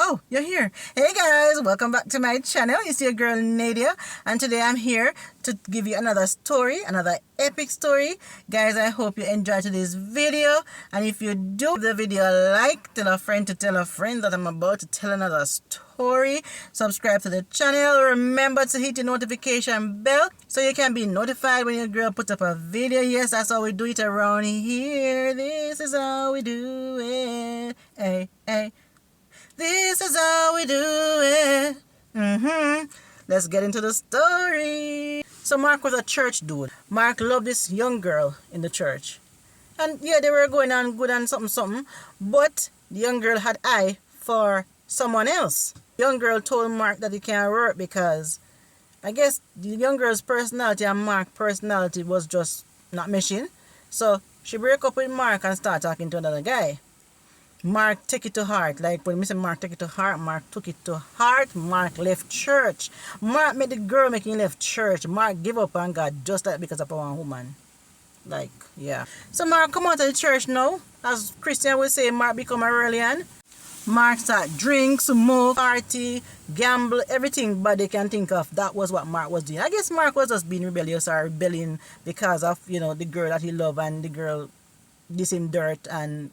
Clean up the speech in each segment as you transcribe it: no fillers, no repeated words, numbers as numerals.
Oh, you're here. Hey guys, welcome back to my channel. It's your girl Nadia, and today I'm here to give you another story, another epic story. Guys, I hope you enjoyed today's video, and if you do, the video like, tell a friend to tell a friend that I'm about to tell another story. Subscribe to the channel. Remember to hit the notification bell so you can be notified when your girl puts up a video. Yes, that's how we do it around here. This is how we do it. Hey, hey. This is how we do it. Let's get into the story. So Mark was a church dude. Mark loved this young girl in the church. And yeah, they were going on good and something. But the young girl had eye for someone else. The young girl told Mark that he can't work because I guess the young girl's personality and Mark's personality was just not meshing. So she broke up with Mark and started talking to another guy. Mark took it to heart. Like when we say Mark took it to heart, Mark took it to heart. Mark left church. Mark made the girl make him left church. Mark gave up on God just like because of one woman. Like, yeah. So Mark come out of the church now. As Christian would say, Mark become a Aurelian. Mark start drink, smoke, party, gamble, everything but they can think of. That was what Mark was doing. I guess Mark was just being rebellious or rebelling because of, you know, the girl that he loved and the girl dissing dirt and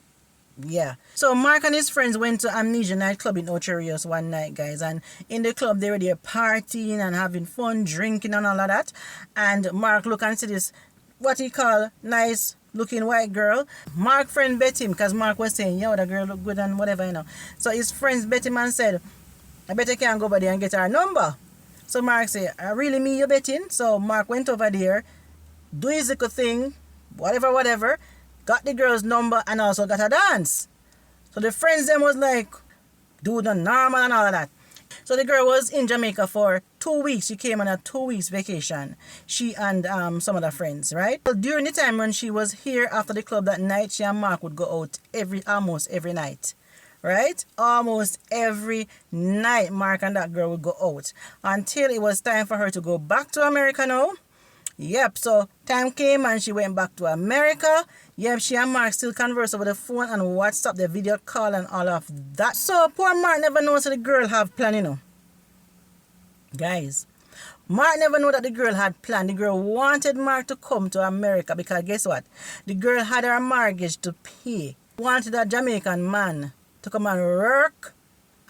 yeah. So Mark and his friends went to Amnesia nightclub in Ocho Rios one night, guys, and in the club they were there partying and having fun, drinking and all of that. And Mark look and see this what he call nice looking white girl. Mark friend bet him because Mark was saying, yo, the girl look good and whatever, you know. So his friends bet him and said, I bet I can go over there and get her number. So Mark said, I really mean you betting? So Mark went over there, do his little thing, whatever, got the girl's number and also got a dance. So the friends them was like, do the normal and all of that. So the girl was in Jamaica for 2 weeks. She came on a 2 weeks vacation. She and some other friends, right? So during the time when she was here after the club that night, she and Mark would go out almost every night. Right? Almost every night Mark and that girl would go out. Until it was time for her to go back to America now. Yep, so time came and she went back to America. Yep, she and Mark still converse over the phone and WhatsApp, the video call and all of that. So poor Mark never knows that the girl have plan, you know. Guys, Mark never knew that the girl had planned. The girl wanted Mark to come to America because guess what? The girl had her mortgage to pay. Wanted a Jamaican man to come and work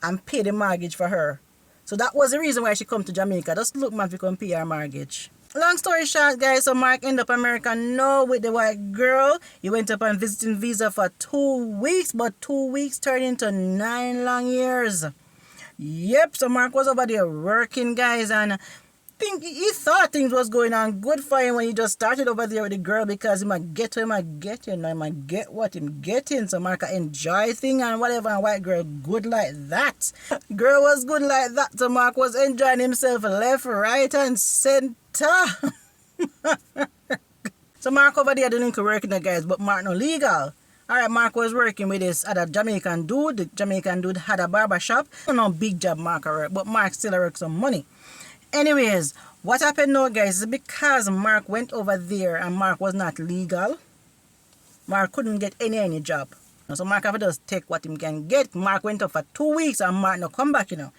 and pay the mortgage for her. So that was the reason why she come to Jamaica. Just look, man, to come pay her mortgage. Long story short, guys, so Mark ended up America now with the white girl. He went up on visiting visa for 2 weeks, but 2 weeks turned into 9 long years. Yep, so Mark was over there working, guys, and he thought things was going on good for him when he just started over there with the girl because he might get what him getting. So Mark enjoy thing and whatever, and white girl good like that. Girl was good like that, so Mark was enjoying himself left, right, and center. So Mark over there doing working, guys, but Mark no legal. Alright, Mark was working with this other Jamaican dude. The Jamaican dude had a barber shop. No big job Mark work, but Mark still work some money. Anyways, what happened now, guys, is because Mark went over there and Mark was not legal. Mark couldn't get any job. So Mark have to just take what him can get. Mark went up for 2 weeks and Mark no come back, you know.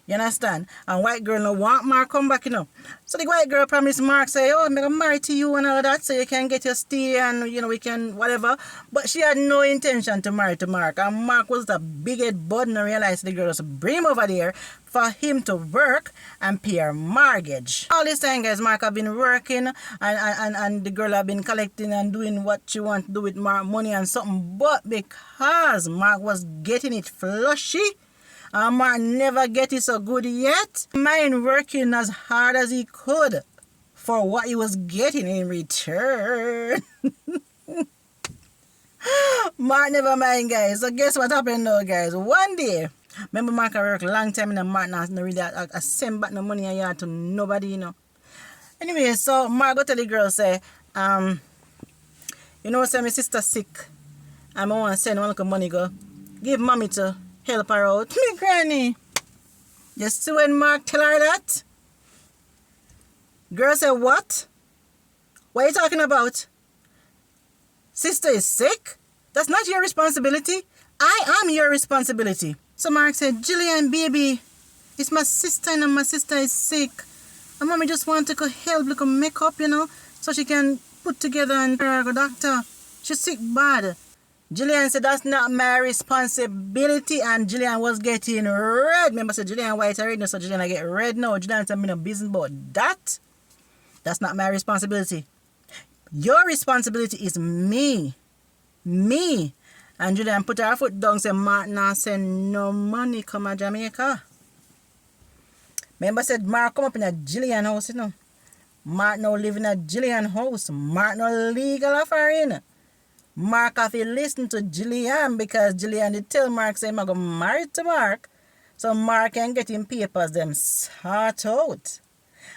You understand? And white girl no want Mark come back, you know. So the white girl promised Mark, say, oh, I'm going to marry to you and all that so you can get your stay and, you know, we can, whatever. But she had no intention to marry to Mark. And Mark was a big-head bud and realized the girl was bring him over there for him to work and pay her mortgage. All this time, guys, Mark have been working and the girl have been collecting and doing what she want to do with Mark money and something. But because Mark was getting it flushy, and Mark never get it so good yet, mind working as hard as he could for what he was getting in return. Mark never mind, guys. So guess what happened now, guys? One day, remember Mark work a long time and Mark not really I send back no money I had to nobody, you know. Anyway, so Mark go tell the girl, say, you know, say my sister sick and I want to send one little money go give mommy to help her out. Me granny. You see when Mark tell her that? Girl said, what? What are you talking about? Sister is sick? That's not your responsibility. I am your responsibility. So Mark said, Jillian, baby, it's my sister and my sister is sick. And mommy just want to go help, look make up, so she can put together and go to doctor. She's sick bad. Jillian said, that's not my responsibility. And Jillian was getting red. Remember, I said Jillian white already, so Jillian get red now. Jillian said, I'm no business about that. That's not my responsibility. Your responsibility is me. Me. And Jillian put her foot down and said, Mark now send no money come to Jamaica. Remember, I said Mark come up in a Jillian house, Mark now live in a Jillian house. Mark no legal affair. Mark have to listen to Jillian because Jillian did tell Mark say I'm going to marry to Mark. So Mark can get him papers them sort out.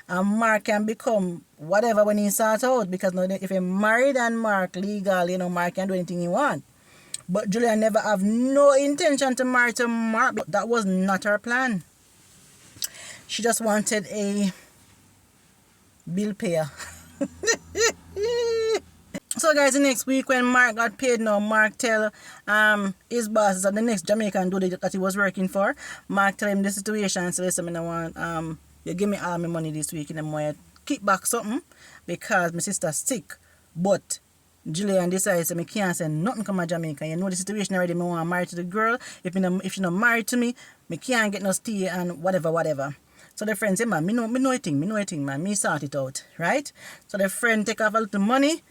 And Mark can become whatever when he sort out. Because if he married and Mark legal, Mark can do anything he want. But Jillian never have no intention to marry to Mark. That was not her plan. She just wanted a bill payer. So guys, the next week when Mark got paid now, Mark tell his boss that the next Jamaican dude that he was working for, Mark tell him the situation. So listen, I don't want you give me all my money this week and I'm going to keep back something because my sister's sick. But Jillian decides that I can't say nothing come to Jamaica. You know the situation already. I want to marry to the girl. If she's not married to me, I can't get no stay and whatever. So the friend say, man, me know a thing, man. Me sort it out, right? So the friend take off a little money,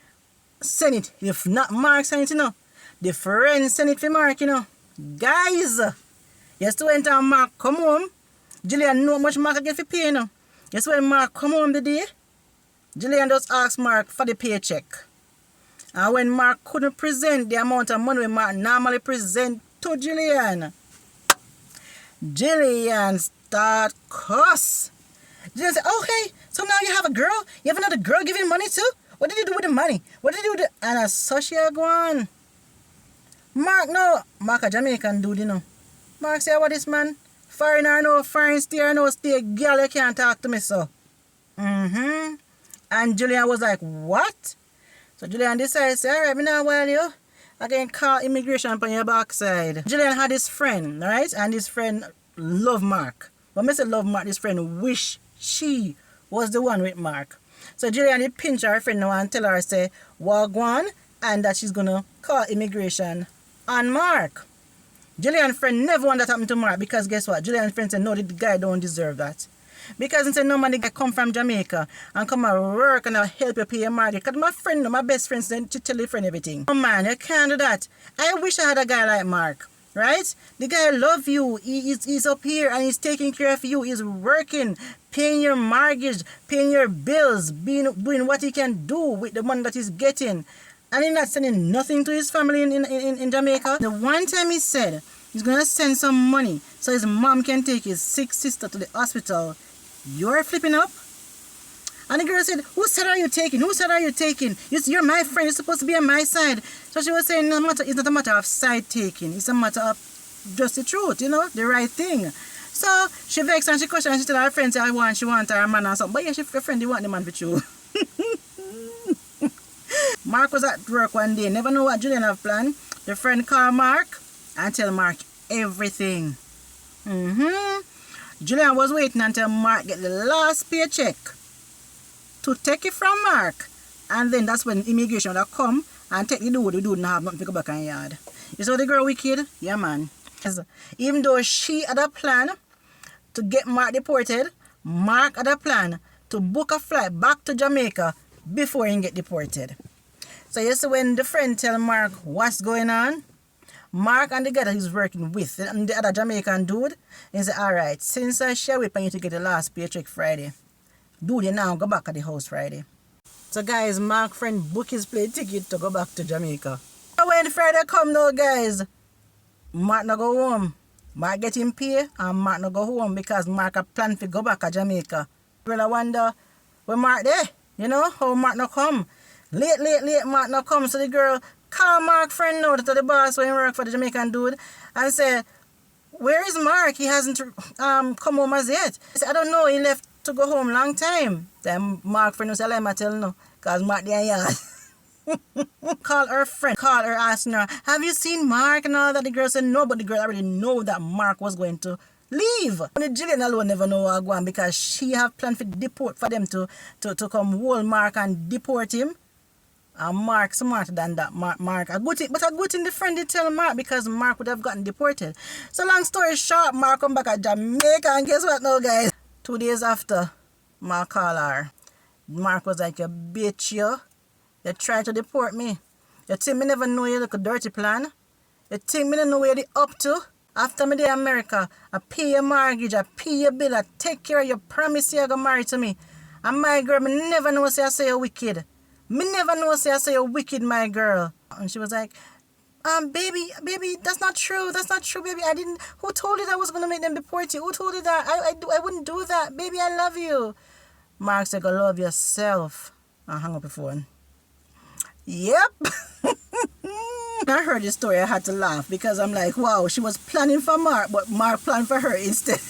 send it. If not Mark send it, the friend send it for Mark, Guys, just when Mark come home, Jillian know how much Mark get for pay, Just when Mark come home the day, Jillian just ask Mark for the paycheck. And when Mark couldn't present the amount of money Mark normally present to Jillian, Jillian start cuss. Jillian said, okay, so now you have a girl? You have another girl giving money too? What did you do with the money? What did you do with the... And so she go on. Mark a Jamaican dude, Mark say, what is man? Foreign or no foreign, stay or no stay, girl, you can't talk to me, so. And Jillian was like, what? So Jillian decided, say, alright, me now while you, I can call immigration on your backside. Jillian had his friend, right? And his friend love Mark. But I say love Mark, this friend wish she was the one with Mark. So Jillian did pinch her friend now and tell her, say, walk on, and that she's going to call immigration on Mark. Jillian's friend never want that happen to Mark because guess what? Jillian's friend said, no, the guy don't deserve that. Because he said, no man, the guy come from Jamaica and come and work and I'll help you pay your mortgage. Because my best friend said to tell your friend everything. Oh man, you can't do that. I wish I had a guy like Mark. Right? The guy love you. He's up here and he's taking care of you. He's working, paying your mortgage, paying your bills, doing what he can do with the money that he's getting. And he's not sending nothing to his family in Jamaica. The one time he said he's going to send some money so his mom can take his sick sister to the hospital. You're flipping up? And the girl said, whose side are you taking? Whose side are you taking? You're my friend. You're supposed to be on my side. So she was saying it's not a matter of side taking. It's a matter of just the truth, the right thing. So she vexed and she questioned and she told her friend, she want her man or something. But yeah, her friend, they want the man for true. Mark was at work one day. Never know what Jillian have planned. The friend called Mark and tell Mark everything. Jillian was waiting until Mark get the last paycheck to take it from Mark. And then that's when immigration would come and take the dude. The dude not have nothing to go back in the yard. You saw the girl wicked? Yeah, man. Even though she had a plan to get Mark deported, Mark had a plan to book a flight back to Jamaica before he get deported. So you see when the friend tell Mark what's going on, Mark and the guy that he's working with, and the other Jamaican dude, he said, alright, since I share with you to get the last paycheck Friday, dude, you now go back at the house Friday. So guys, Mark friend book his plane ticket to go back to Jamaica. So when Friday come now, guys, Mark no go home. Mark get him pay and Mark no go home because Mark a plan to go back to Jamaica. Well, I wonder where Mark there, how Mark no come. Late, Mark no come. So the girl call Mark friend now to the boss when he work for the Jamaican dude and say, where is Mark? He hasn't come home as yet. He said, I don't know, he left to go home long time. Then Mark friend said, I tell no, because Mark there yard. Call her friend, call her, asking her, have you seen Mark and all that? The girl said no, but the girl already know that Mark was going to leave. Only Jillian alone never know what going because she have planned for deport for them to come hold Mark and deport him. And Mark smarter than that. Mark a good thing, but a good thing the friend did tell Mark because Mark would have gotten deported. So long story short, Mark come back at Jamaica and guess what now, guys? 2 days after, Mark called her. Mark was like, you bitch, you. You tried to deport me. You think me never know you look a dirty plan? You think me don't know where you up to? After me in America, I pay your mortgage, I pay your bill, I take care of your promise you're going to marry to me. And my girl, me never know say I say you're wicked. Me never know say I say you're wicked, my girl. And she was like, baby, that's not true, baby. I didn't, who told you that I was going to make them deport you? Who told you that? I wouldn't do that. Baby, I love you. Mark said, go love yourself. I hung up the phone. Yep. I heard this story, I had to laugh because I'm like, wow, she was planning for Mark, but Mark planned for her instead.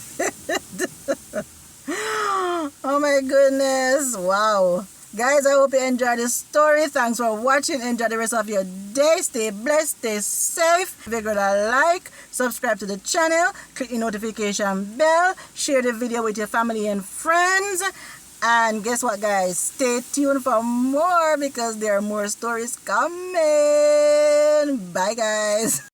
Oh my goodness. Wow. Guys, I hope you enjoyed this story. Thanks for watching. Enjoy the rest of your day. Stay blessed, stay safe. If you got a like, subscribe to the channel, click the notification bell, share the video with your family and friends. And guess what, guys? Stay tuned for more because there are more stories coming. Bye, guys.